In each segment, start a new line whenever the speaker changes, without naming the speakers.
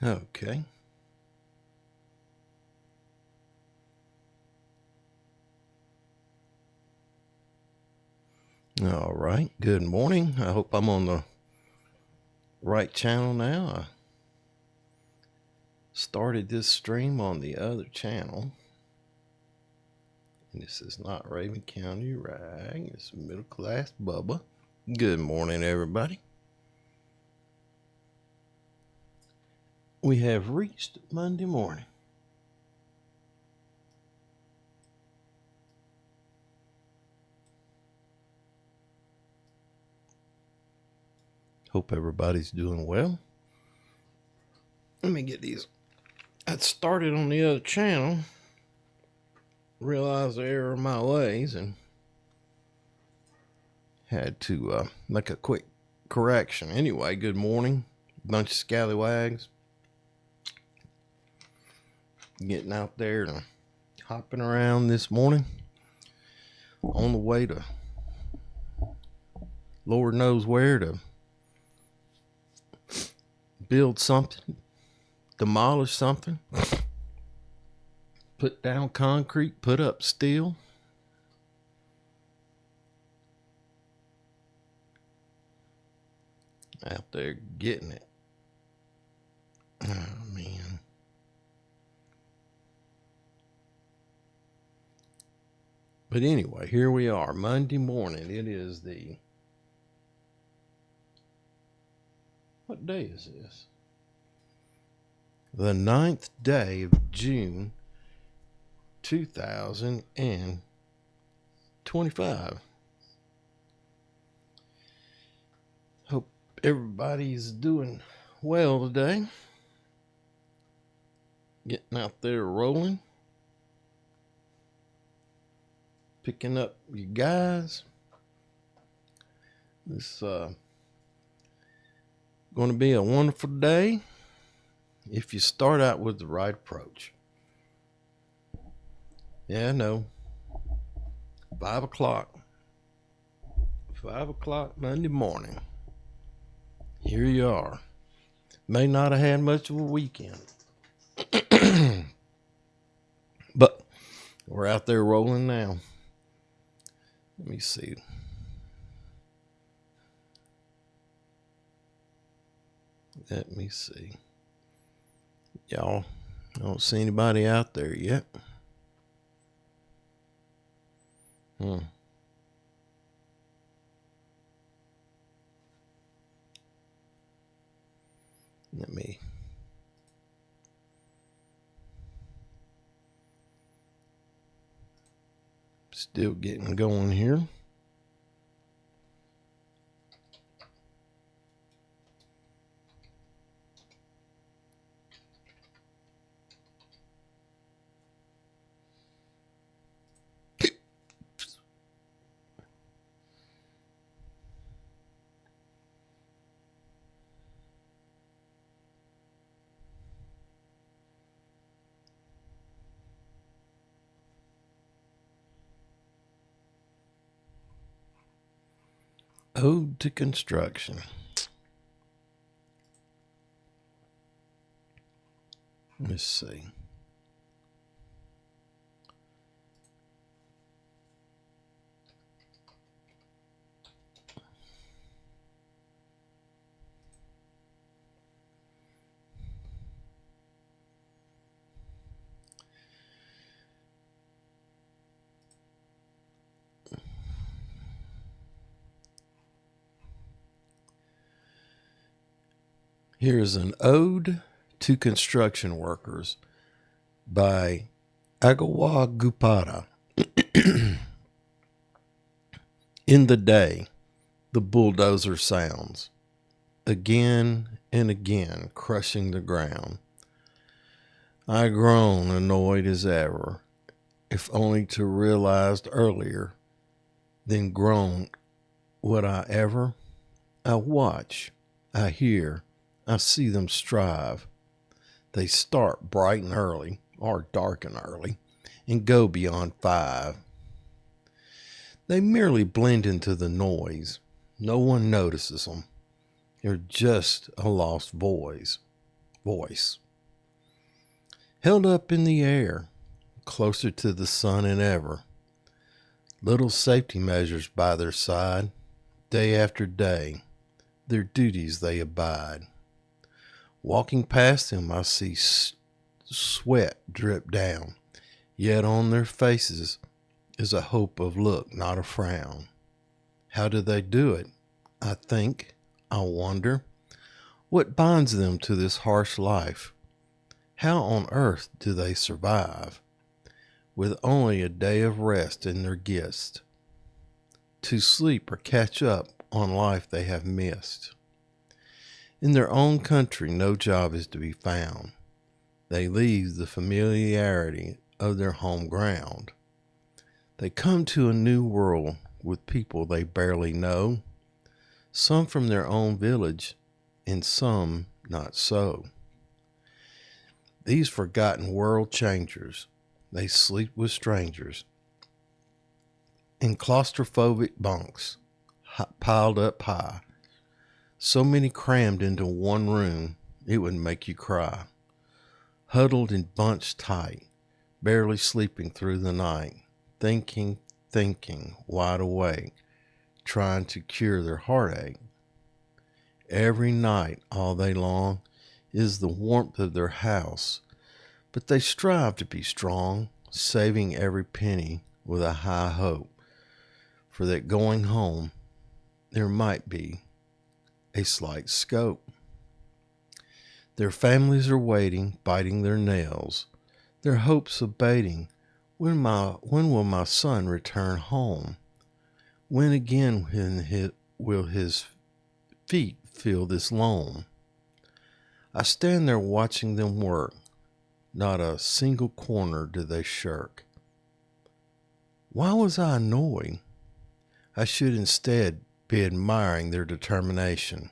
Okay. All right. Good morning. I hope I'm on the right channel now. I started this stream on the other channel. And this is not Raven County Rag. It's Middleclassbubba. Good morning, everybody. We have reached Monday morning. Hope everybody's doing well. Let me get these. I started on the other channel, realized the error of my ways, and had to make a quick correction. Anyway, good morning, bunch of scallywags. Getting out there and hopping around this morning on the way to Lord knows where to build something, demolish something, put down concrete, put up steel. Out there getting it. Oh, man. But anyway, here we are, Monday morning. It is what day is this? The 9th day of June, 2025. Hope everybody's doing well today. Getting out there rolling. Picking up you guys. This going to be a wonderful day if you start out with the right approach. Yeah, I know. 5 o'clock. 5 o'clock Monday morning. Here you are. May not have had much of a weekend. But we're out there rolling now. Let me see. Y'all, I don't see anybody out there yet. Let me still getting going here. Ode to Construction. Let's see. Here is an ode to construction workers by Agawa Gupada. In the day, the bulldozer sounds, again and again crushing the ground. I groan, annoyed as ever, if only to realized earlier, then groan, would I ever? I watch, I hear, I see them strive. They start bright and early, or dark and early, and go beyond 5. They merely blend into the noise. No one notices them. They're just a lost voice. voice. Held up in the air, closer to the sun than ever. Little safety measures by their side, day after day, their duties they abide. Walking past them, I see sweat drip down, yet on their faces is a hope of look, not a frown. How do they do it? I think, I wonder. What binds them to this harsh life? How on earth do they survive with only a day of rest in their gist, to sleep or catch up on life they have missed? In their own country, no job is to be found. They leave the familiarity of their home ground. They come to a new world with people they barely know, some from their own village and some not so. These forgotten world changers, they sleep with strangers in claustrophobic bunks piled up high, so many crammed into one room it would make you cry, huddled and bunched tight, barely sleeping through the night, thinking, wide awake, trying to cure their heartache. Every night, all day long, is the warmth of their house, but they strive to be strong, saving every penny with a high hope, for that going home there might be a slight scope. Their families are waiting, biting their nails, their hopes abating. When will my son return home? When again will his feet feel this loam? I stand there watching them work. Not a single corner do they shirk. Why was I annoyed? I should instead be admiring their determination,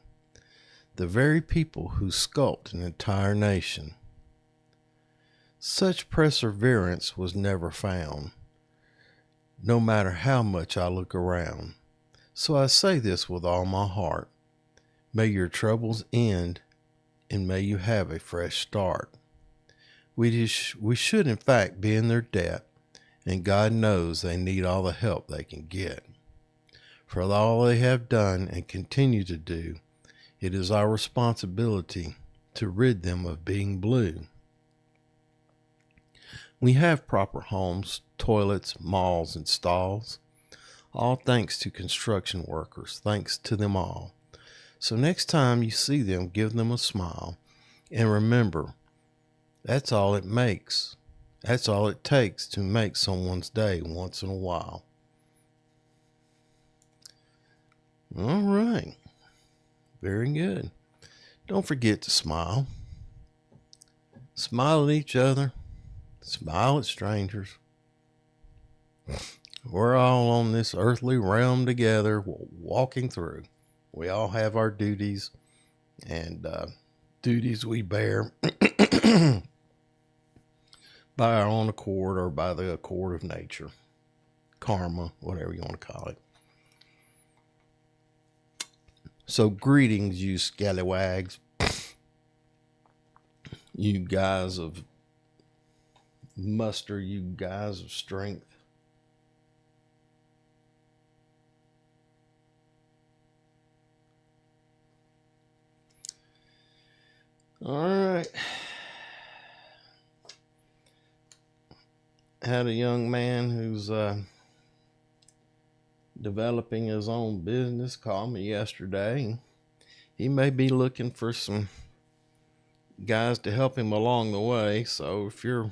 the very people who sculpt an entire nation. Such perseverance was never found, no matter how much I look around. So I say this with all my heart. May your troubles end, and may you have a fresh start. We should in fact be in their debt, and God knows they need all the help they can get. For all they have done and continue to do, it is our responsibility to rid them of being blue. We have proper homes, toilets, malls, and stalls, all thanks to construction workers, thanks to them all. So next time you see them, give them a smile, and remember, that's all it makes. That's all it takes to make someone's day once in a while. All right. Very good. Don't forget to smile. Smile at each other. Smile at strangers. We're all on this earthly realm together, walking through. We all have our duties, and duties we bear by our own accord or by the accord of nature, karma, whatever you want to call it. So greetings, you scallywags, you guys of muster, you guys of strength. All right. Had a young man who's developing his own business call me yesterday. He may be looking for some guys to help him along the way. So if you're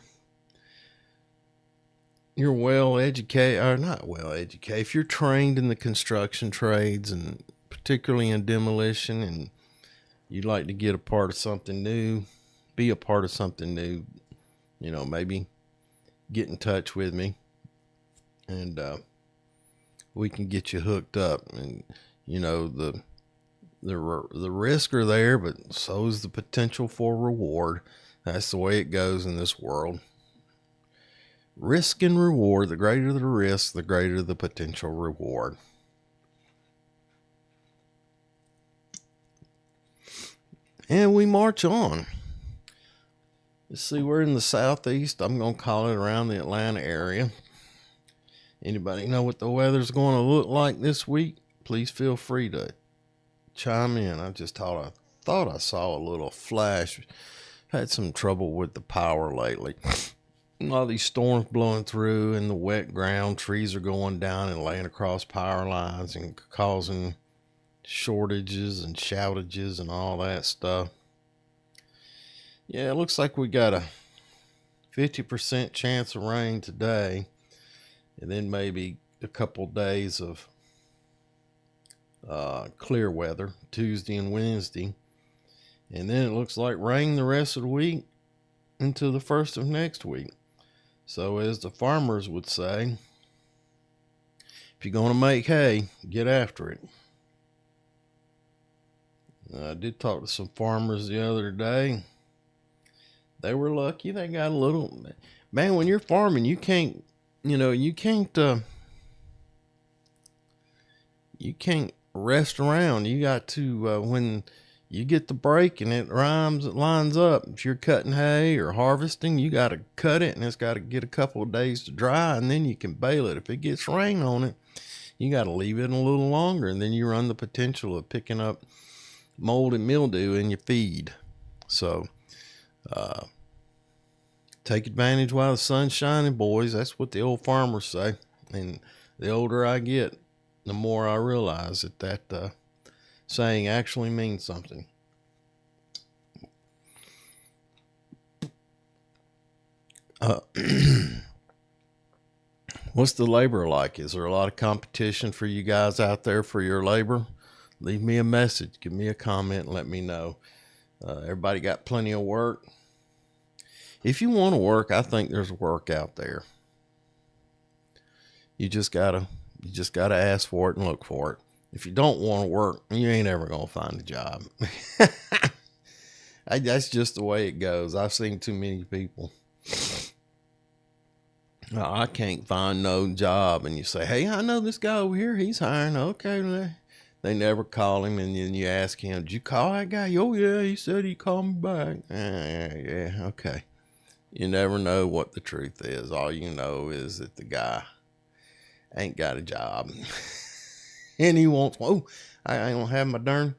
well educated, or not well educated, if you're trained in the construction trades and particularly in demolition, and you'd like to get a part of something new, be a part of something new, maybe get in touch with me, and we can get you hooked up. And the risks are there, but so is the potential for reward. That's the way it goes in this world. Risk and reward. The greater the risk, the greater the potential reward. And we march on. Let's see, we're in the southeast. I'm going to call it around the Atlanta area. Anybody know what the weather's going to look like this week? Please feel free to chime in. I just thought I saw a little flash. Had some trouble with the power lately. All these storms blowing through in the wet ground, trees are going down and laying across power lines and causing shortages and shoutages and all that stuff. Yeah, it looks like we got a 50% chance of rain today, and then maybe a couple days of clear weather Tuesday and Wednesday, and then it looks like rain the rest of the week until the first of next week. So as the farmers would say, if you're going to make hay, get after it. I did talk to some farmers the other day. They were lucky. They got a little, man, when you're farming, you can't rest around. You got to, when you get the break and it lines up. If you're cutting hay or harvesting, you got to cut it and it's got to get a couple of days to dry, and then you can bale it. If it gets rain on it, you got to leave it a little longer, and then you run the potential of picking up mold and mildew in your feed. So, take advantage while the sun's shining, boys. That's what the old farmers say. And the older I get, the more I realize that saying actually means something. What's the labor like? Is there a lot of competition for you guys out there for your labor? Leave me a message. Give me a comment and let me know. Everybody got plenty of work? If you want to work, I think there's work out there. You just gotta ask for it and look for it. If you don't want to work, you ain't ever gonna find a job. That's just the way it goes. I've seen too many people. I can't find no job, and you say, "Hey, I know this guy over here. He's hiring." Okay, they never call him, and then you ask him, "Did you call that guy?" "Oh yeah, he said he called me back." Yeah, okay. You never know what the truth is. All you know is that the guy ain't got a job. And he wants, I ain't gonna have my darn,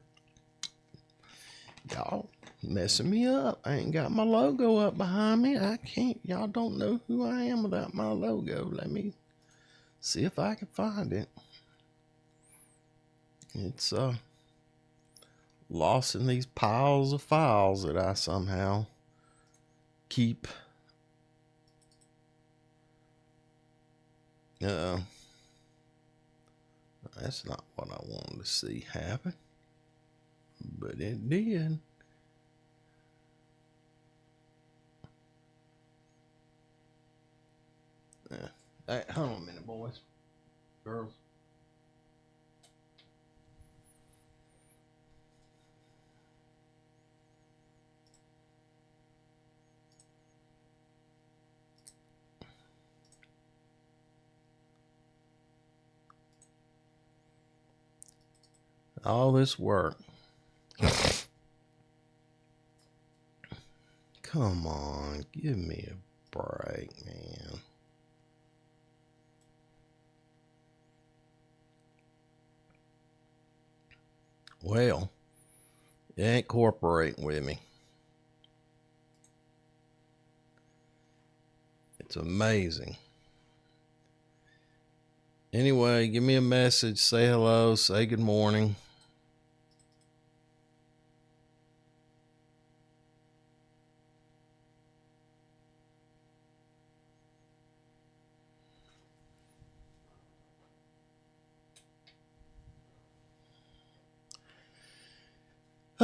y'all messing me up. I ain't got my logo up behind me. I can't, y'all don't know who I am without my logo. Let me see if I can find it. It's lost in these piles of files that I somehow keep. That's not what I wanted to see happen, but it did. Hey, hold on a minute, boys, girls. All this work. Come on, give me a break, man. Well, it ain't cooperating with me. It's amazing. Anyway, give me a message, say hello, say good morning.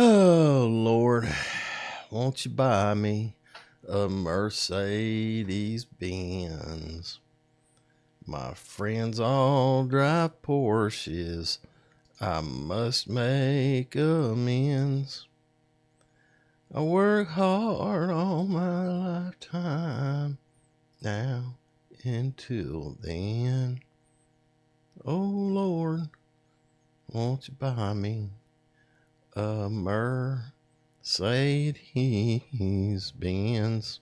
Oh, Lord, won't you buy me a Mercedes Benz? My friends all drive Porsches. I must make amends. I work hard all my lifetime now until then. Oh, Lord, won't you buy me a Mercedes Mercedes Benz.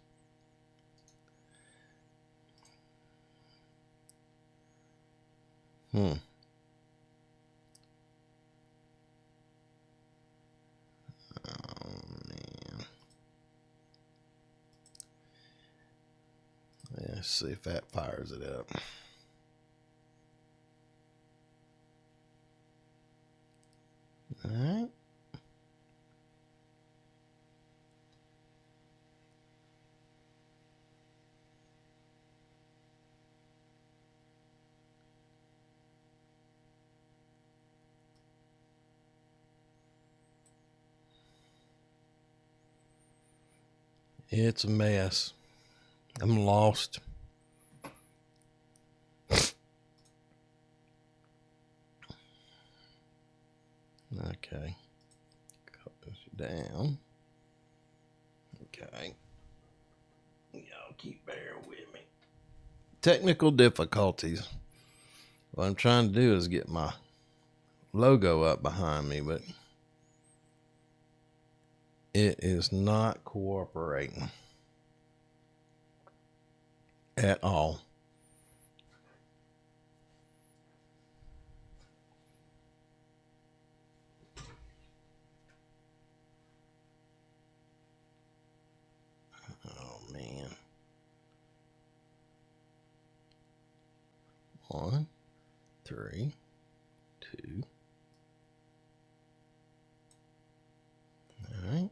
Oh man. Let's see if that fires it up. All right. It's a mess. I'm lost. Okay. Close it down. Okay. Y'all keep bearing with me. Technical difficulties. What I'm trying to do is get my logo up behind me, but it is not cooperating at all. Oh man. 1, 3, 2. All right.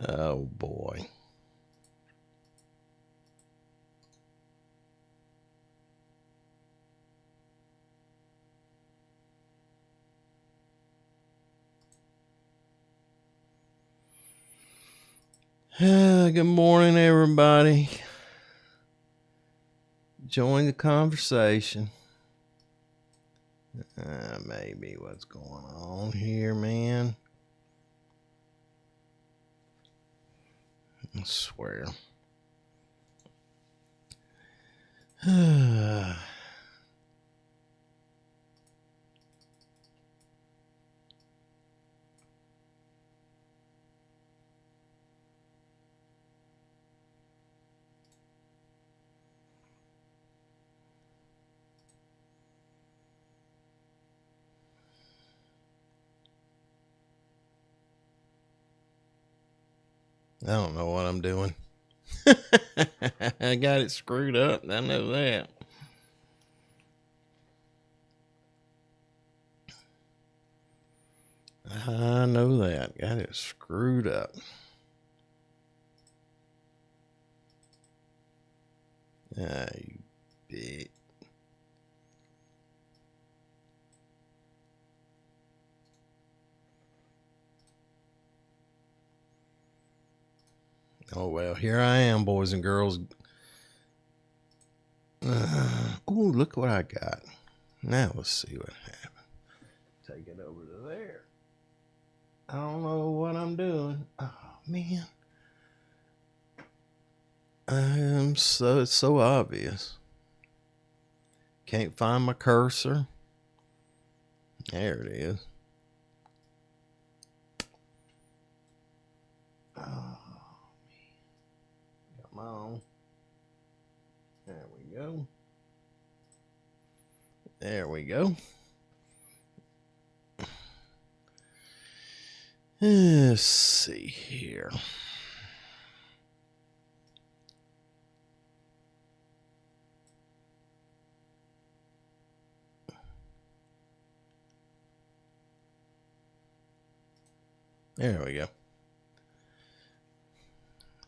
Oh boy. Good morning, everybody. Join the conversation. Maybe what's going on here, man. I swear. I don't know what I'm doing. I got it screwed up. I know that. I know that. Got it screwed up. You bitch. Oh, well, here I am, boys and girls. Oh, look what I got. Now let's see what happens. Take it over to there. I don't know what I'm doing. Oh, man. It's so obvious. Can't find my cursor. There it is. Oh, man. Come on. There we go. There we go. Let's see here. There we go.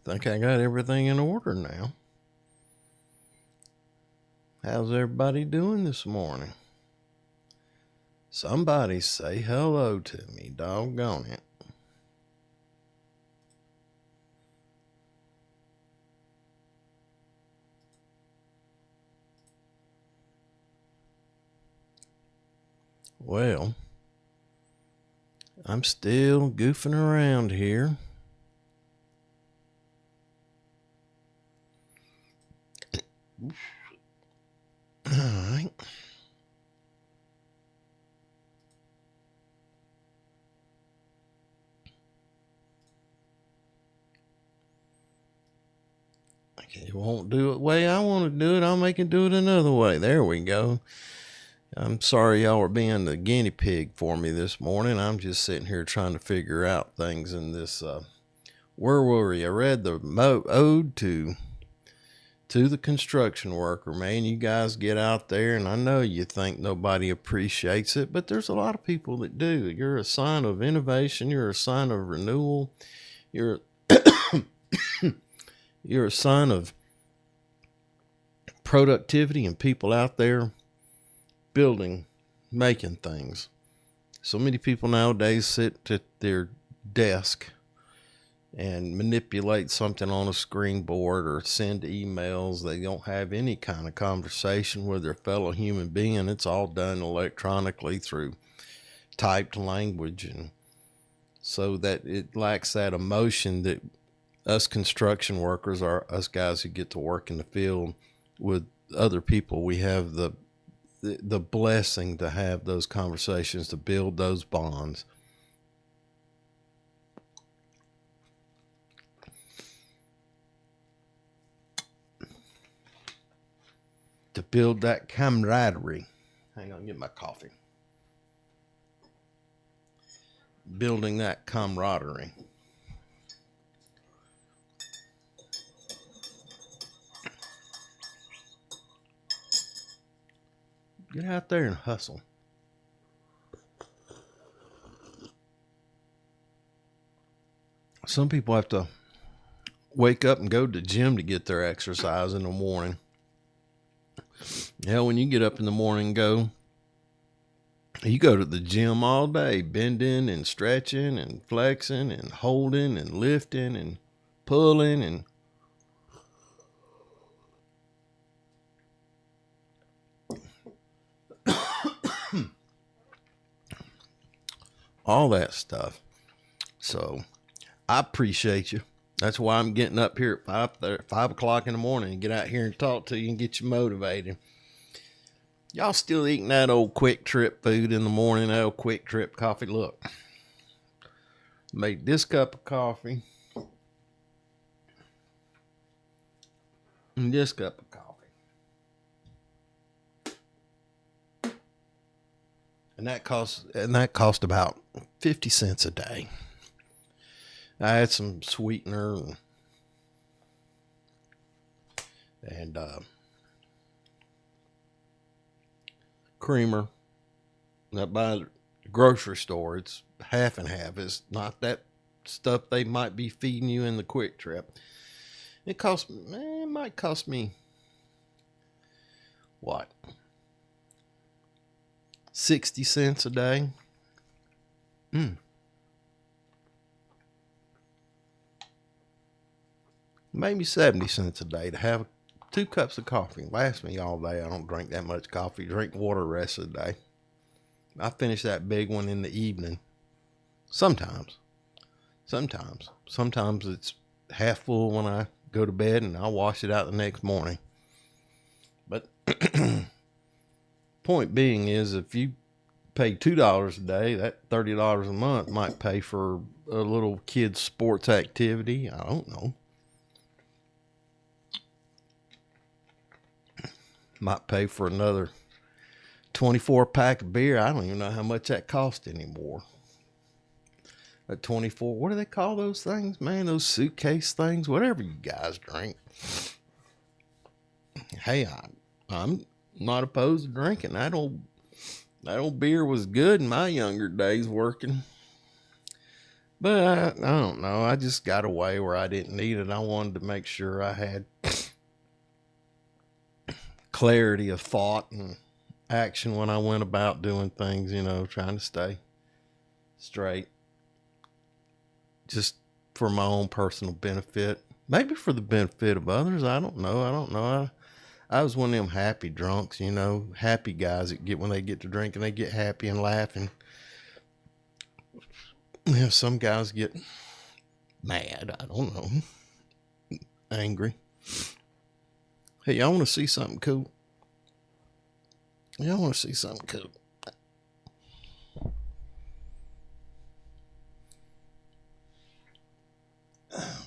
Think I got everything in order now. How's everybody doing this morning? Somebody say hello to me, doggone it. Well, I'm still goofing around here. All right. You won't do it the way I want to do it. I'll make it do it another way. There we go. I'm sorry y'all are being the guinea pig for me this morning. I'm just sitting here trying to figure out things in this. Where were we? I read the ode to the construction worker. Man, you guys get out there, and I know you think nobody appreciates it, but there's a lot of people that do. You're a sign of innovation. You're a sign of renewal. You're you're a sign of productivity and people out there building, making things. So many people nowadays sit at their desk and manipulate something on a screen board or send emails. They don't have any kind of conversation with their fellow human being. It's all done electronically through typed language, and so that it lacks that emotion that us construction workers are, us guys who get to work in the field with other people. We have the blessing to have those conversations, to build those bonds. To build that camaraderie. Hang on, get my coffee. Building that camaraderie. Get out there and hustle. Some people have to wake up and go to the gym to get their exercise in the morning. Hell, when you get up in the morning and you go to the gym all day, bending and stretching and flexing and holding and lifting and pulling and all that stuff. So I appreciate you. That's why I'm getting up here at 5 o'clock in the morning and get out here and talk to you and get you motivated. Y'all still eating that old Quick Trip food in the morning, that old Quick Trip coffee? Look, made this cup of coffee and this cup of coffee. And that cost about 50 cents a day. I had some sweetener and creamer. That by the grocery store, it's half and half. It's not that stuff they might be feeding you in the Quick Trip. It might cost me what? 60 cents a day. Maybe 70 cents a day to have 2 cups of coffee. Lasts me all day. I don't drink that much coffee. Drink water the rest of the day. I finish that big one in the evening. Sometimes it's half full when I go to bed, and I'll wash it out the next morning. But point being is, if you pay $2 a day, that $30 a month might pay for a little kid's sports activity. I don't know. Might pay for another 24 pack of beer. I don't even know how much that costs anymore. a 24. What do they call those things, man? Those suitcase things, whatever you guys drink. Hey, I'm not opposed to drinking. That old beer was good in my younger days working. But I don't know. I just got away where I didn't need it. I wanted to make sure I had clarity of thought and action when I went about doing things, trying to stay straight. Just for my own personal benefit. Maybe for the benefit of others. I don't know. I was one of them happy drunks, happy guys that when they get to drinking, they get happy and laughing. Some guys get mad. I don't know. Angry. Hey, y'all want to see something cool? Y'all want to see something cool? I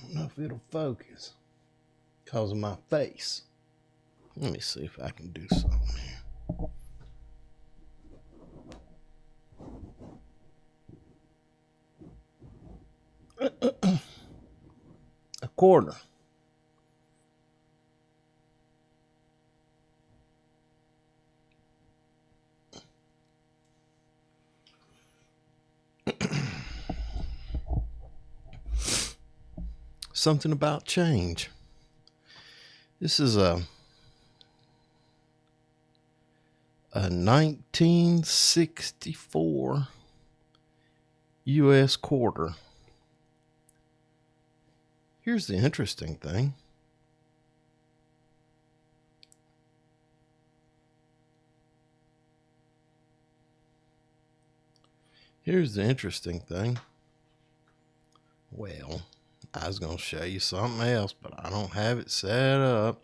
don't know if it'll focus because of my face. Let me see if I can do something here. A quarter. Something about change. This is a 1964 U.S. quarter. Here's the interesting thing. Well, I was going to show you something else, but I don't have it set up.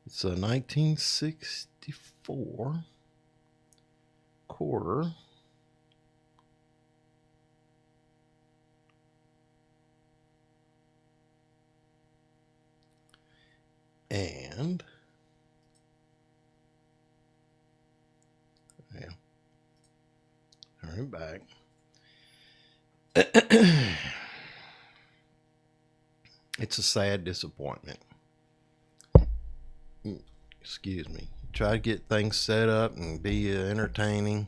It's a 1964 quarter. And turn it back. It's a sad disappointment. Excuse me. Try to get things set up and be entertaining,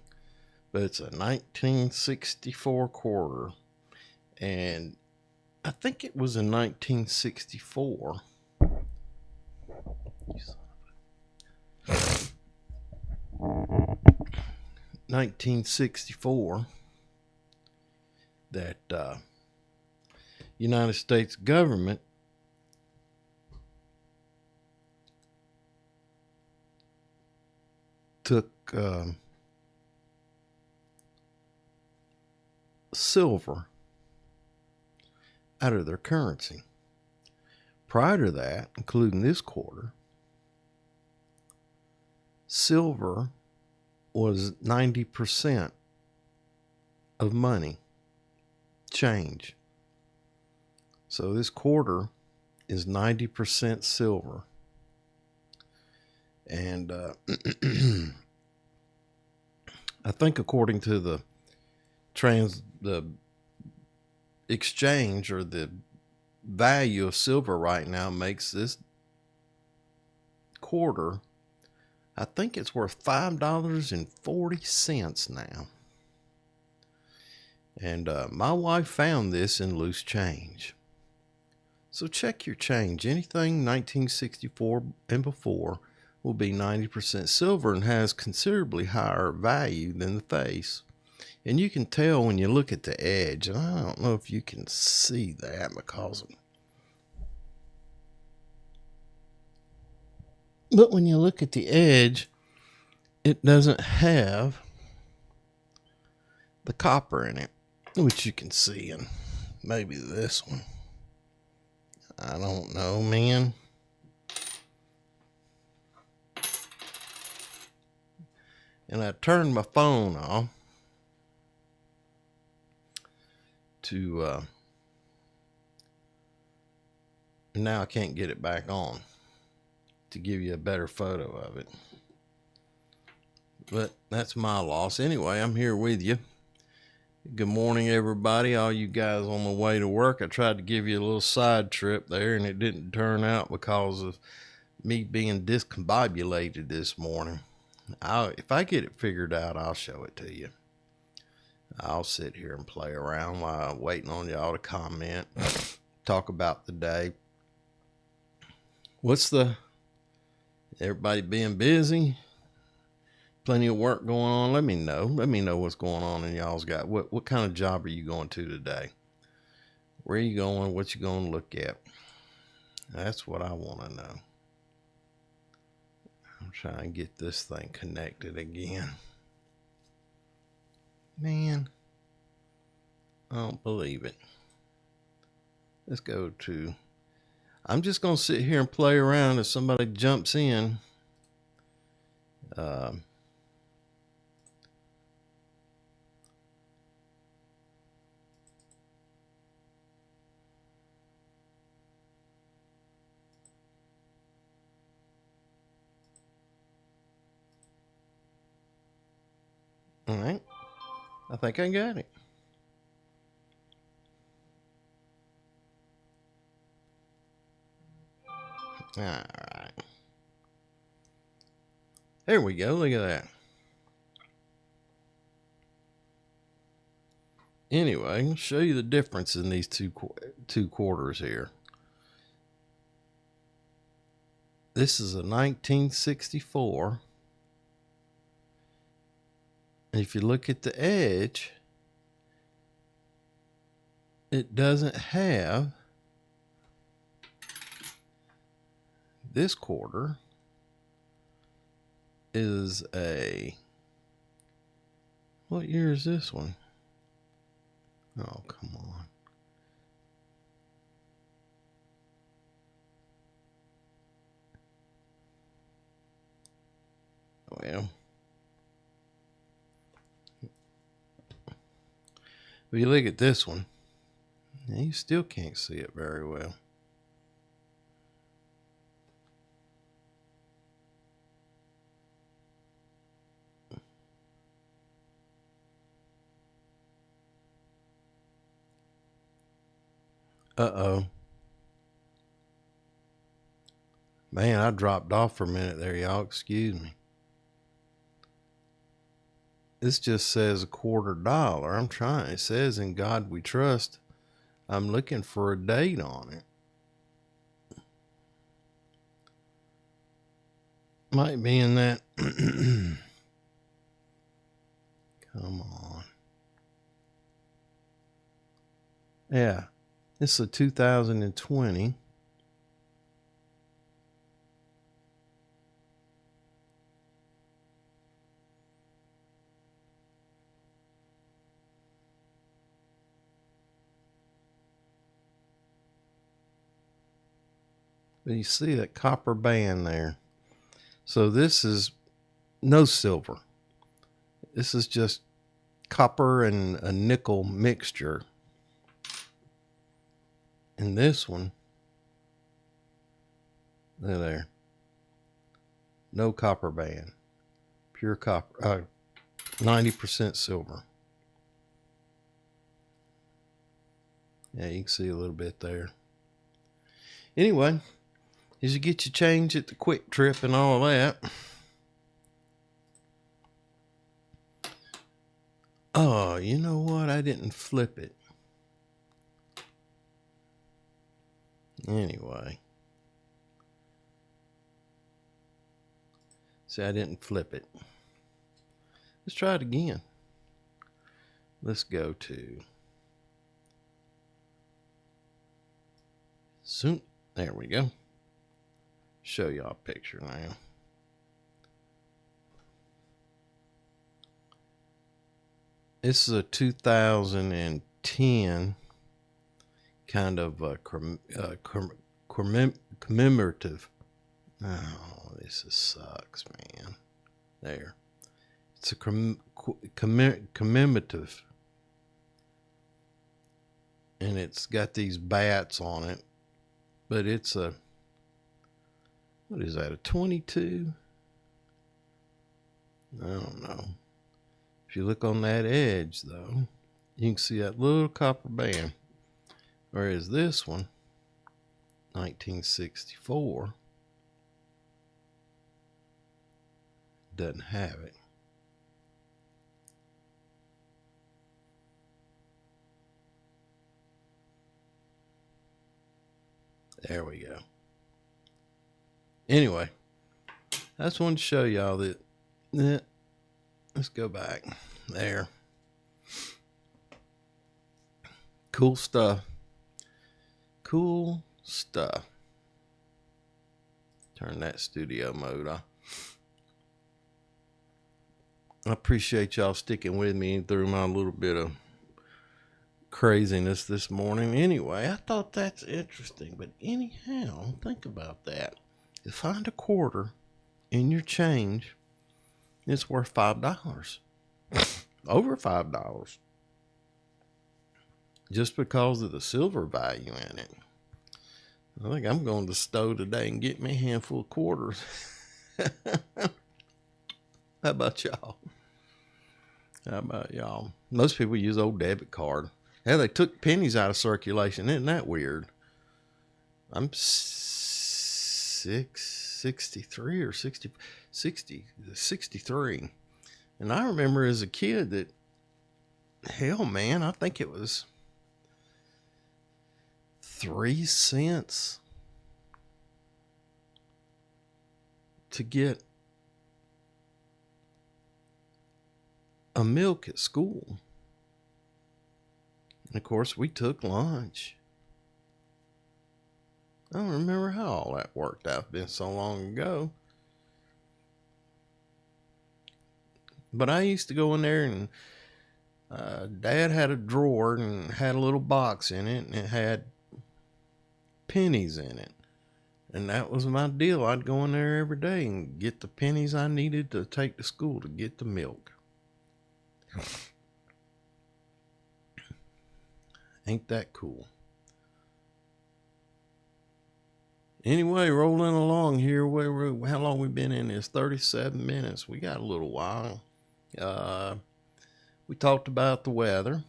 but it's a 1964 quarter, and I think it was in 1964. 1964 that United States government took silver out of their currency. Prior to that, including this quarter, silver was 90% of money, change. So this quarter is 90% silver. And I think according to the exchange, or the value of silver right now, makes this quarter, I think it's worth $5.40 now. And my wife found this in loose change. So check your change. Anything 1964 and before will be 90% silver and has considerably higher value than the face. And you can tell when you look at the edge. And I don't know if you can see that but when you look at the edge, it doesn't have the copper in it, which you can see in maybe this one. I don't know, man. And I turned my phone off to now I can't get it back on to give you a better photo of it. But that's my loss. Anyway, I'm here with you. Good morning, everybody. All you guys on the way to work. I tried to give you a little side trip there, and it didn't turn out because of me being discombobulated this morning. If I get it figured out, I'll show it to you. I'll sit here and play around while I'm waiting on y'all to comment, talk about the day. Everybody being busy? Plenty of work going on? Let me know. Let me know what's going on in y'all's got. What kind of job are you going to today? Where are you going? What you going to look at? That's what I want to know. I'm trying to get this thing connected again. Man, I don't believe it. Let's go to... I'm just going to sit here and play around if somebody jumps in. All right. I think I got it. All right. There we go. Look at that. Anyway, I'll show you the difference in these two quarters here. This is a 1964. And if you look at the edge, it doesn't have this quarter is a... What year is this one? Oh, come on. Well, if you look at this one, you still can't see it very well. Uh-oh. Man, I dropped off for a minute there, y'all. Excuse me. This just says $quarter. I'm trying. It says "In God We Trust." I'm looking for a date on it. Might be in that. Come on. Yeah. This is a 2020. But you see that copper band there. So this is no silver. This is just copper and a nickel mixture. And this one, there, no copper band, pure copper, 90% silver. Yeah, you can see a little bit there. Anyway, as you get your change at the Quick Trip and all that. Oh, you know what? I didn't flip it. Anyway. See, I didn't flip it. Let's try it again. Let's go to soon. There we go. Show y'all a picture now. This is a 2010 kind of commemorative. Oh, this sucks, man. There. It's a commemorative. And it's got these bats on it. But it's a... What is that? A 22? I don't know. If you look on that edge, though, you can see that little copper band. Whereas this one, 1964, doesn't have it. There we go. Anyway, I just wanted to show y'all that. Let's go back. There. Cool stuff. Cool stuff. Turn that studio mode off. I appreciate y'all sticking with me through my little bit of craziness this morning. Anyway, I thought that's interesting. But anyhow, think about that. You find a quarter in your change, it's worth $5. Over $5. Just because of the silver value in it. I think I'm going to the store today and get me a handful of quarters. How about y'all? Most people use old debit card. Yeah, they took pennies out of circulation. Isn't that weird? I'm 63 or 63. And I remember as a kid that, hell, man, I think it was 3 cents to get a milk at school. And of course, we took lunch. I don't remember how all that worked out. It's been so long ago. But I used to go in there and Dad had a drawer and had a little box in it, and it had pennies in it. And that was my deal. I'd go in there every day and get the pennies I needed to take to school to get the milk. Ain't that cool? Anyway, rolling along here. How long we been in this? 37 minutes. We got a little while. We talked about the weather.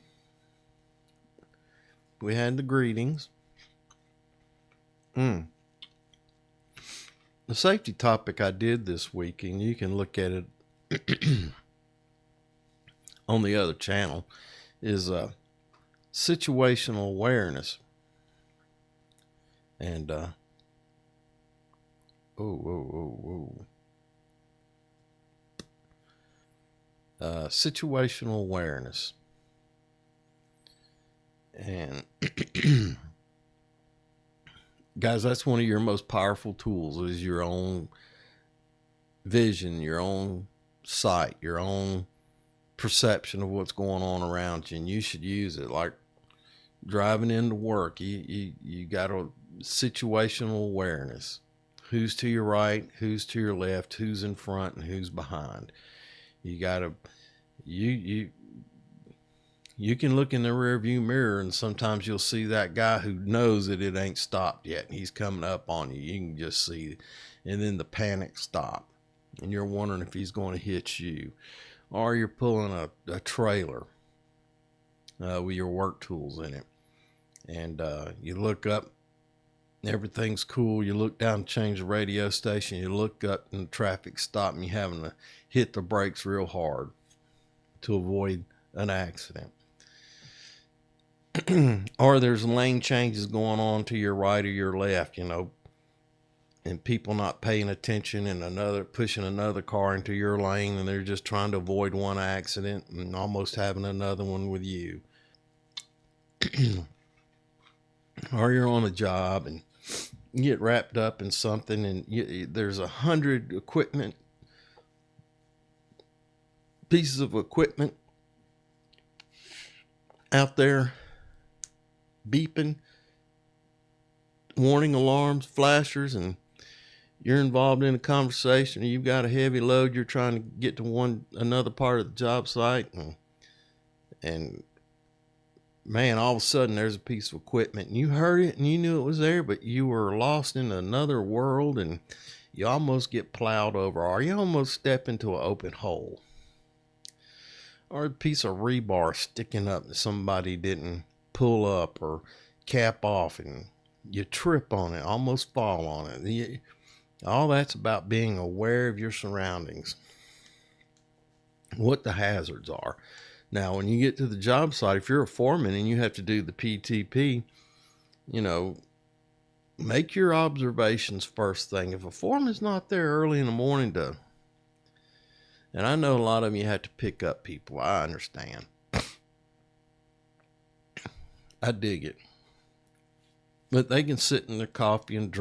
We had the greetings. The safety topic I did this week, and you can look at it on the other channel, is situational awareness. And situational awareness. And guys, that's one of your most powerful tools, is your own vision, your own sight, your own perception of what's going on around you. And you should use it. Like driving into work, you got a situational awareness. Who's to your right, who's to your left, who's in front, and who's behind. You gotta, you can look in the rear view mirror, and sometimes you'll see that guy who knows that it ain't stopped yet, and he's coming up on you. You can just see, and then the panic stop, and you're wondering if he's going to hit you. Or you're pulling a trailer with your work tools in it, and you look up, everything's cool. You look down, change the radio station. You look up, and the traffic stopped, and you're having to hit the brakes real hard to avoid an accident. Or there's lane changes going on to your right or your left, and people not paying attention, and pushing another car into your lane, and they're just trying to avoid one accident and almost having another one with you. Or you're on a job and you get wrapped up in something, and there's 100 pieces of equipment out there beeping, warning alarms, flashers, and you're involved in a conversation, and you've got a heavy load. You're trying to get to another part of the job site, and man, all of a sudden there's a piece of equipment, and you heard it and you knew it was there, but you were lost in another world, and you almost get plowed over, or you almost step into an open hole, or a piece of rebar sticking up that somebody didn't pull up or cap off, and you trip on it, almost fall on it. All that's about being aware of your surroundings, what the hazards are. Now, when you get to the job site, if you're a foreman and you have to do the PTP, make your observations first thing. If a foreman's not there early in the morning and I know a lot of you have to pick up people, I understand. I dig it. But they can sit in their coffee and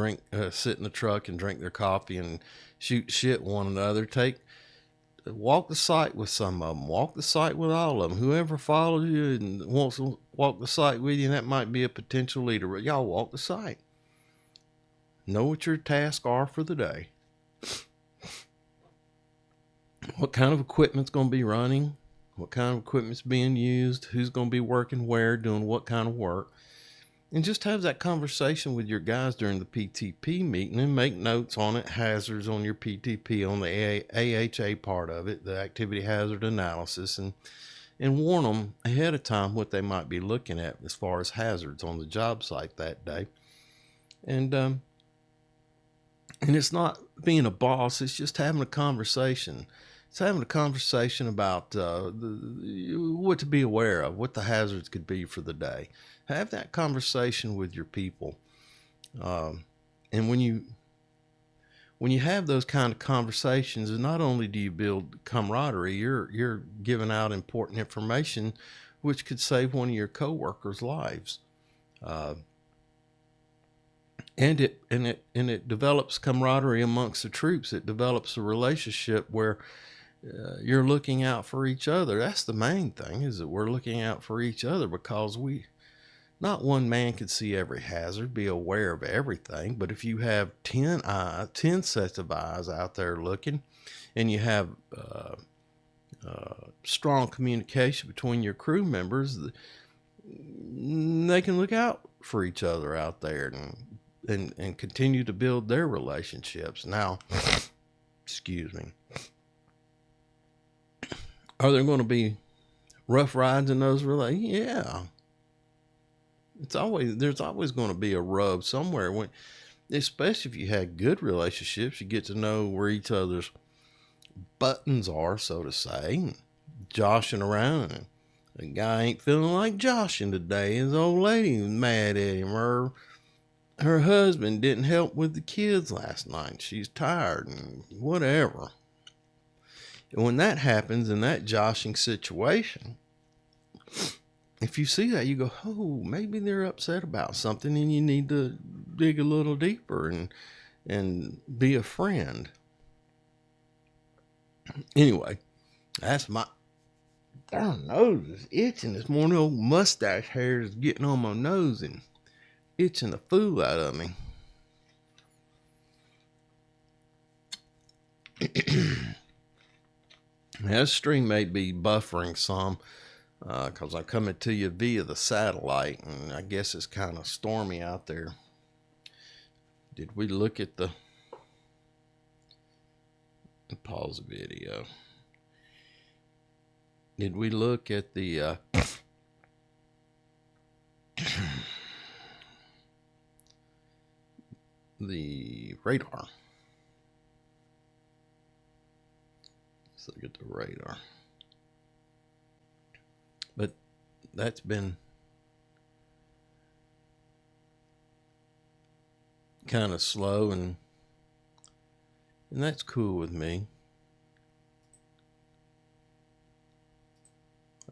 sit in the truck and drink their coffee and shoot shit one another. Walk the site with some of them. Walk the site with all of them. Whoever follows you and wants to walk the site with you, and that might be a potential leader. But y'all walk the site. Know what your tasks are for the day. What kind of equipment's going to be running? What kind of equipment's being used? Who's going to be working where, doing what kind of work? And just have that conversation with your guys during the PTP meeting and make notes on it, hazards on your PTP, on the AHA part of it, the activity hazard analysis, and warn them ahead of time what they might be looking at as far as hazards on the job site that day. And it's not being a boss, it's just having a conversation. It's having a conversation about what to be aware of, what the hazards could be for the day. Have that conversation with your people. And when you have those kind of conversations, not only do you build camaraderie, you're giving out important information which could save one of your coworkers' lives. And it develops camaraderie amongst the troops. It develops a relationship where you're looking out for each other. That's the main thing, is that we're looking out for each other, because not one man can see every hazard, be aware of everything. But if you have 10 sets of eyes out there looking, and you have strong communication between your crew members, they can look out for each other out there and continue to build their relationships. Now, excuse me. Are there going to be rough rides in those relationships? Yeah. There's always going to be a rub somewhere, especially if you had good relationships. You get to know where each other's buttons are, so to say, joshing around. And the guy ain't feeling like joshing today. His old lady was mad at him, or her husband didn't help with the kids last night. She's tired and whatever. And when that happens in that joshing situation, if you see that, you go, oh, maybe they're upset about something, and you need to dig a little deeper and be a friend. Anyway, that's my darn nose is itching this morning. Old mustache hair is getting on my nose and itching the fool out of me. Now, this stream may be buffering some, because I'm coming to you via the satellite, and I guess it's kind of stormy out there. Did we look at pause the video? Did we look at the the radar? Let's look at the radar. But that's been kind of slow, and that's cool with me.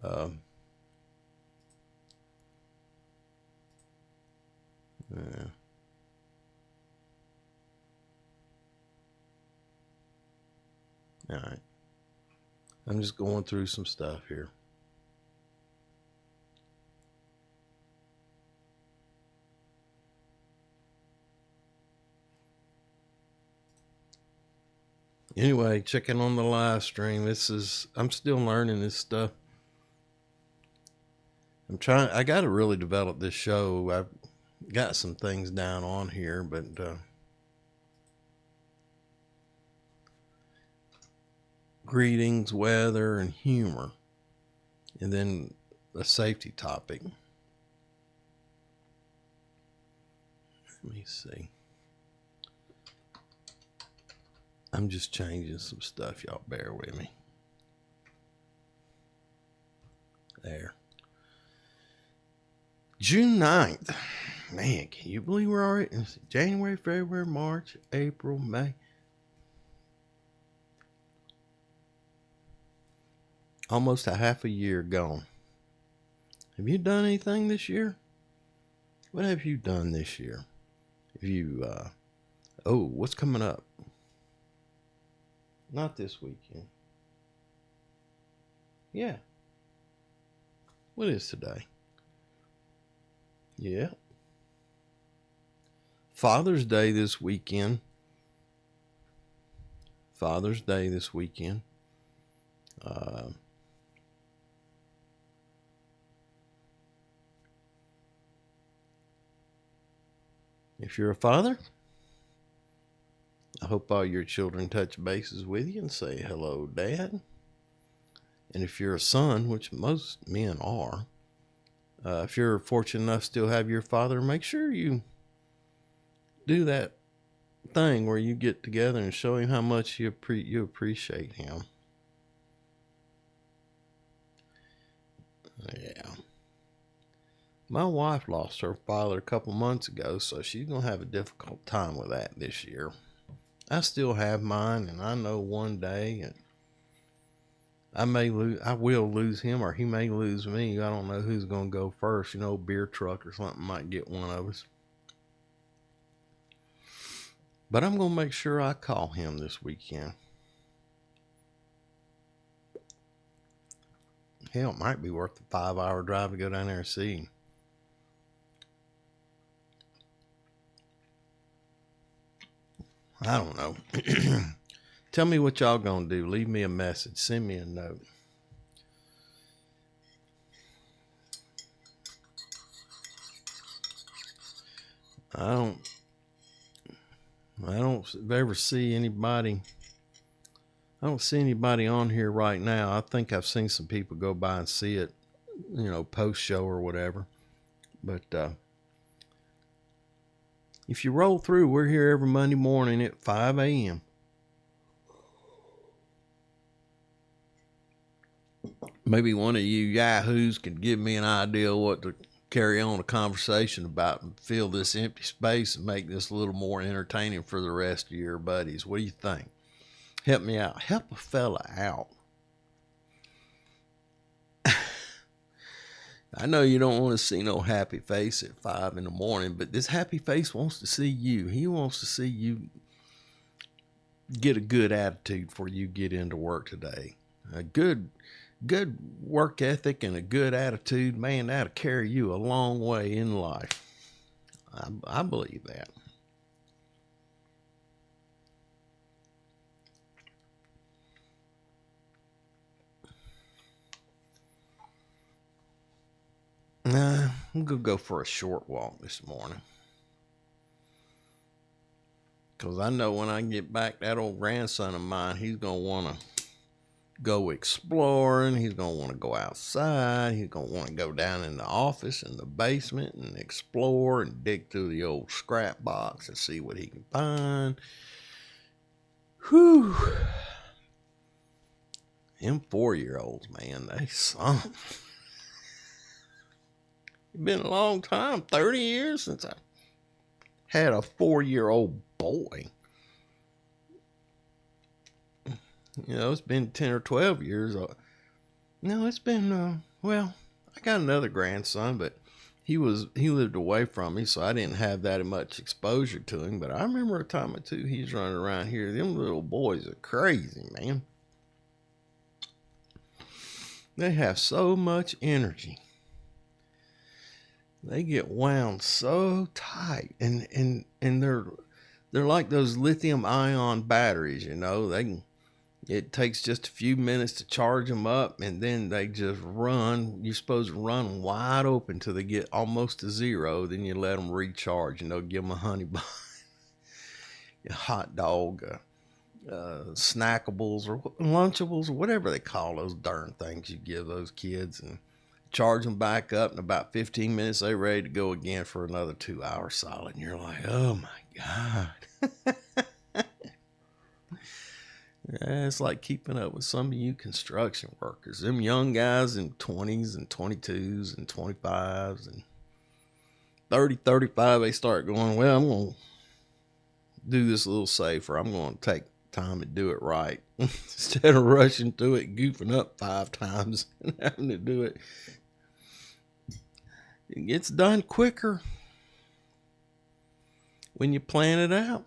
Yeah. All right. I'm just going through some stuff here. Anyway, checking on the live stream. I'm still learning this stuff. I got to really develop this show. I've got some things down on here, but greetings, weather, and humor. And then a safety topic. Let me see. I'm just changing some stuff. Y'all bear with me. There. June 9th. Man, can you believe we're already in January, February, March, April, May? Almost a half a year gone. Have you done anything this year? What have you done this year? Have you, what's coming up? Not this weekend. Yeah. What is today? Yeah. Father's Day this weekend. Father's Day this weekend. If you're a father, I hope all your children touch bases with you and say, hello, Dad. And if you're a son, which most men are, if you're fortunate enough to still have your father, make sure you do that thing where you get together and show him how much you appreciate him. Yeah. My wife lost her father a couple months ago, so she's going to have a difficult time with that this year. I still have mine, and I know one day I will lose him, or he may lose me. I don't know who's going to go first. You know, beer truck or something might get one of us. But I'm going to make sure I call him this weekend. Hell, it might be worth the 5-hour drive to go down there and see him. I don't know. Tell me what y'all gonna do. Leave me a message. Send me a note. I don't ever see anybody. I don't see anybody on here right now. I think I've seen some people go by and see it, post show or whatever. But if you roll through, we're here every Monday morning at 5 a.m. Maybe one of you yahoos could give me an idea of what to carry on a conversation about and fill this empty space and make this a little more entertaining for the rest of your buddies. What do you think? Help me out. Help a fella out. I know you don't want to see no happy face at 5 in the morning, but this happy face wants to see you. He wants to see you get a good attitude before you get into work today. A good work ethic and a good attitude, man, that'll carry you a long way in life. I believe that. I'm going to go for a short walk this morning. Because I know when I get back, that old grandson of mine, he's going to want to go exploring. He's going to want to go outside. He's going to want to go down in the office in the basement and explore and dig through the old scrap box and see what he can find. Whew. Them 4-year-olds, man, they something. It's been a long time, 30 years since I had a 4-year-old boy. It's been 10 or 12 years. No, it's been, I got another grandson, but he lived away from me, so I didn't have that much exposure to him. But I remember a time or two he's running around here. Them little boys are crazy, man. They have so much energy. They get wound so tight, and they're like those lithium ion batteries, it takes just a few minutes to charge them up, and then they just run. You're supposed to run wide open till they get almost to zero. Then you let them recharge, give them a honey bun, a hot dog, snackables or Lunchables or whatever they call those darn things you give those kids, and charge them back up. In about 15 minutes, they're ready to go again for another 2 hours solid. And you're like, oh my God. Yeah, it's like keeping up with some of you construction workers. Them young guys in 20s and 22s and 25s and 30, 35, they start going, well, I'm going to do this a little safer. I'm going to take time to do it right. Instead of rushing through it, goofing up 5 times and having to do it. It gets done quicker when you plan it out.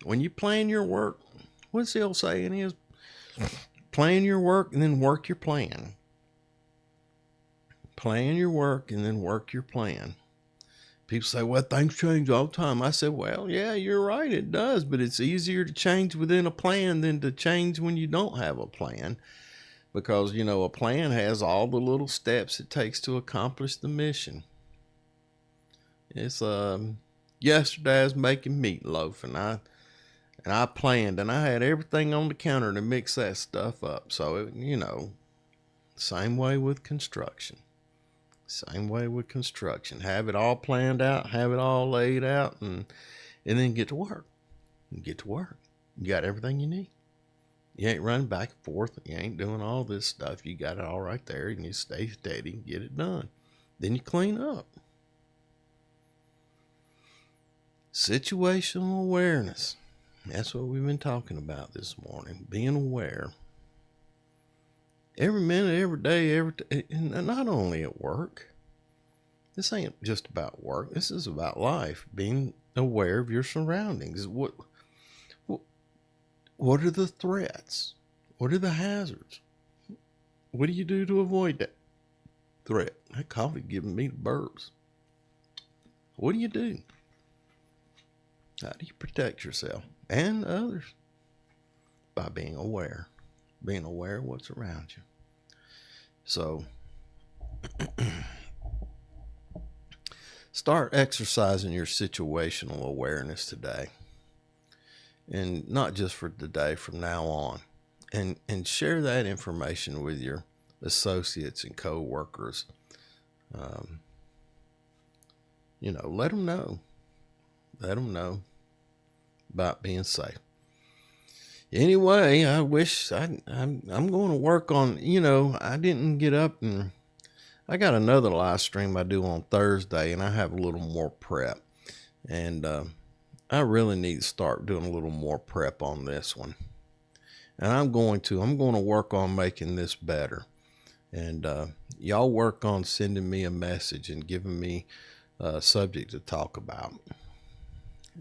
When you plan your work, what's the old saying is, plan your work and then work your plan. Plan your work and then work your plan. People say, well, things change all the time. I said, well, yeah, you're right, it does, but it's easier to change within a plan than to change when you don't have a plan. Because, a plan has all the little steps it takes to accomplish the mission. It's, yesterday I was making meatloaf, and I planned, and I had everything on the counter to mix that stuff up. So, same way with construction. Same way with construction. Have it all planned out, have it all laid out, and then get to work. You got everything you need. You ain't running back and forth. You ain't doing all this stuff. You got it all right there, and you stay steady and get it done. Then you clean up. Situational awareness. That's what we've been talking about this morning. Being aware. Every minute, every day, and not only at work. This ain't just about work. This is about life. Being aware of your surroundings. What are the threats? What are the hazards? What do you do to avoid that threat? That coffee giving me the burps. What do you do? How do you protect yourself and others? By being aware of what's around you. So start exercising your situational awareness today, and not just for today, from now on, and share that information with your associates and co-workers. Let them know about being safe. Anyway, I wish I'm going to work on, I didn't get up, and I got another live stream I do on Thursday, and I have a little more prep, and I really need to start doing a little more prep on this one. And I'm going to work on making this better. And y'all work on sending me a message and giving me a subject to talk about.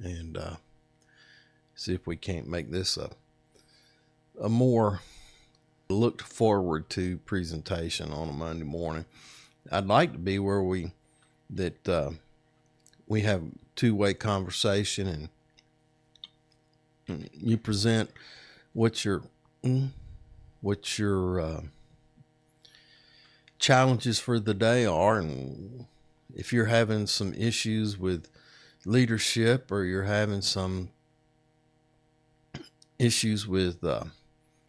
And see if we can't make this a more looked forward to presentation on a Monday morning. I'd like to be where we have two-way conversation, and you present what your challenges for the day are, and if you're having some issues with leadership, or you're having some issues with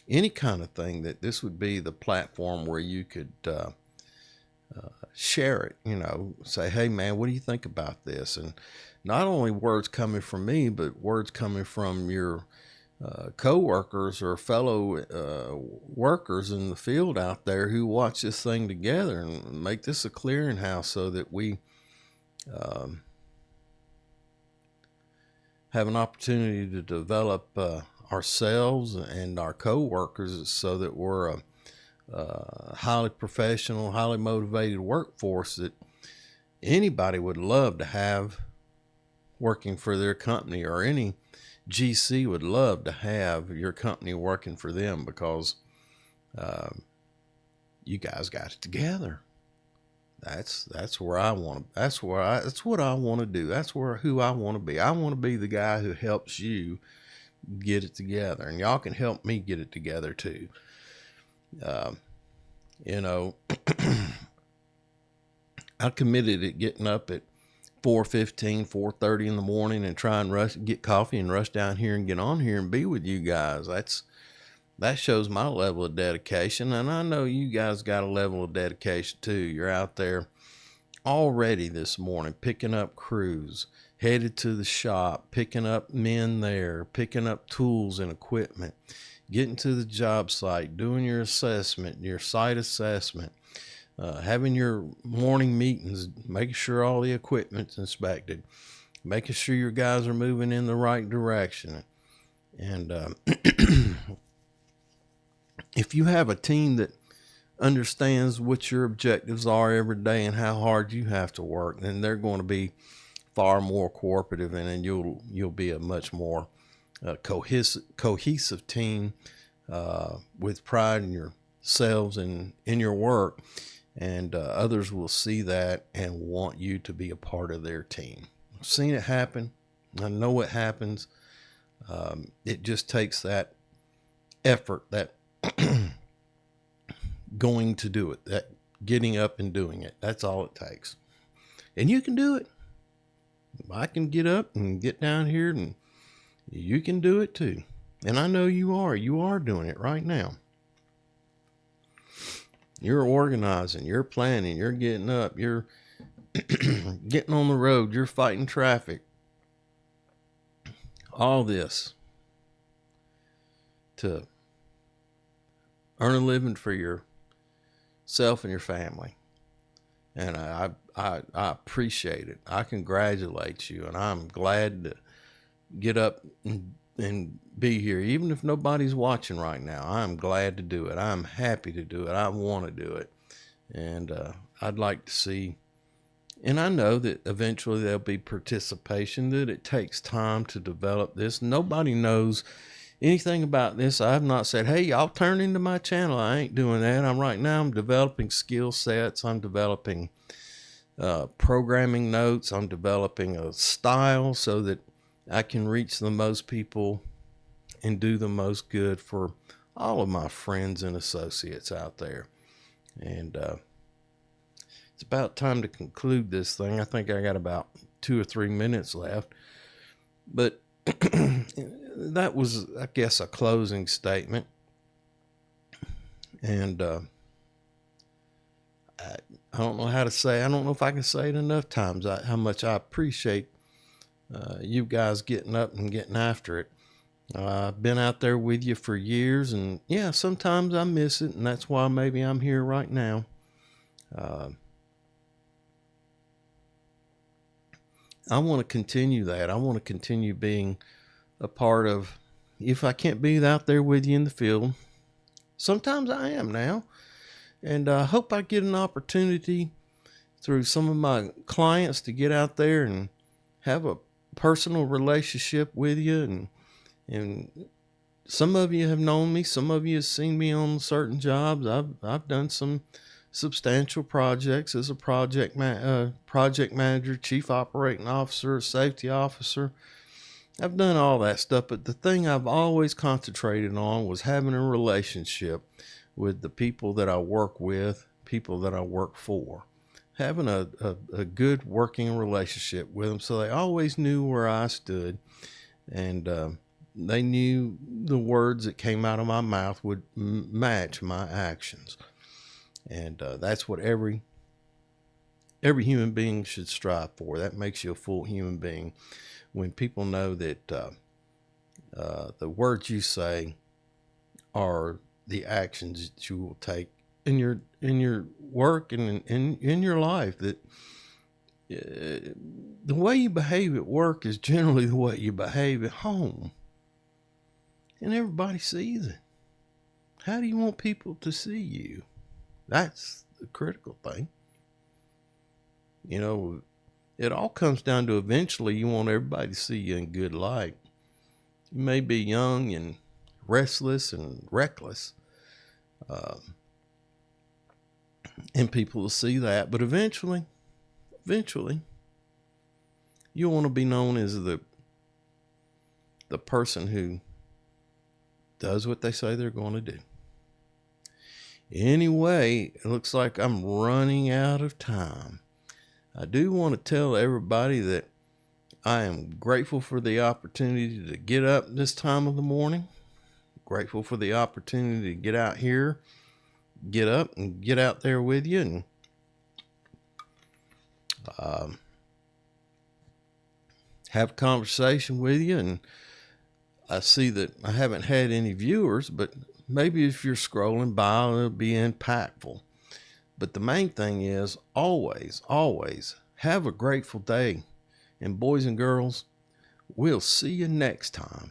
any kind of thing, that this would be the platform where you could share it, say, hey man, what do you think about this? And not only words coming from me, but words coming from your co-workers or fellow workers in the field out there who watch this thing together, and make this a clearinghouse so that we have an opportunity to develop ourselves and our co-workers, so that we're a highly professional, highly motivated workforce that anybody would love to have working for their company, or any GC would love to have your company working for them, because you guys got it together. That's where I want to. That's what I want to do. That's who I want to be. I want to be the guy who helps you get it together, and y'all can help me get it together too. I committed at getting up at 4:15, 4:30 in the morning and try and get coffee and rush down here and get on here and be with you guys. That shows my level of dedication, and I know you guys got a level of dedication too. You're out there already this morning picking up crews, headed to the shop, picking up men there, picking up tools and equipment, getting to the job site, doing your assessment, your site assessment, having your morning meetings, making sure all the equipment's inspected, making sure your guys are moving in the right direction. And if you have a team that understands what your objectives are every day and how hard you have to work, then they're going to be far more cooperative, and then you'll be a much more cohesive team with pride in yourselves and in your work, and others will see that and want you to be a part of their team. I've seen it happen. I know it happens. It just takes that effort, that going to do it, that getting up and doing it. That's all it takes. And you can do it. I can get up and get down here, and you can do it too. And I know you are doing it right now. You're organizing, you're planning, you're getting up, you're getting on the road, you're fighting traffic. All this to earn a living for yourself and your family. And I appreciate it. I congratulate you, and I'm glad to get up and be here. Even if nobody's watching right now, I'm glad to do it. I'm happy to do it. I want to do it. And I'd like to see, and I know that eventually there'll be participation, that it takes time to develop this. Nobody knows anything about this. I have not said, hey, y'all turn into my channel. I ain't doing that. I'm developing skill sets. I'm developing programming notes. I'm developing a style so that I can reach the most people and do the most good for all of my friends and associates out there. And it's about time to conclude this thing. I think I got about 2 or 3 minutes left. But that was, I guess, a closing statement. And I don't know how to say, I don't know if I can say it enough times, how much I appreciate you guys getting up and getting after it. I've been out there with you for years, and yeah, sometimes I miss it, and that's why maybe I'm here right now. I want to continue that. I want to continue being a part of, if I can't be out there with you in the field, sometimes I am now. And I hope I get an opportunity through some of my clients to get out there and have a personal relationship with you. And some of you have known me. Some of you have seen me on certain jobs. I've done some substantial projects as a project manager, chief operating officer, safety officer. I've done all that stuff, but the thing I've always concentrated on was having a relationship with the people that I work with, people that I work for, having a good working relationship with them, so they always knew where I stood, and they knew the words that came out of my mouth would match my actions. And that's what every human being should strive for. That makes you a full human being, when people know that the words you say are the actions that you will take in your work and in your life. That the way you behave at work is generally the way you behave at home, and everybody sees it. How do you want people to see you? That's the critical thing. You know, it all comes down to, eventually you want everybody to see you in good light. You may be young and restless and reckless, and people will see that, but eventually you want to be known as the person who does what they say they're going to do. Anyway, it looks like I'm running out of time. I do want to tell everybody that I am grateful for the opportunity to get up this time of the morning. Grateful for the opportunity to get out here, get up and get out there with you and have a conversation with you. And I see that I haven't had any viewers, but maybe if you're scrolling by, it'll be impactful. But the main thing is always, always have a grateful day. And boys and girls, we'll see you next time.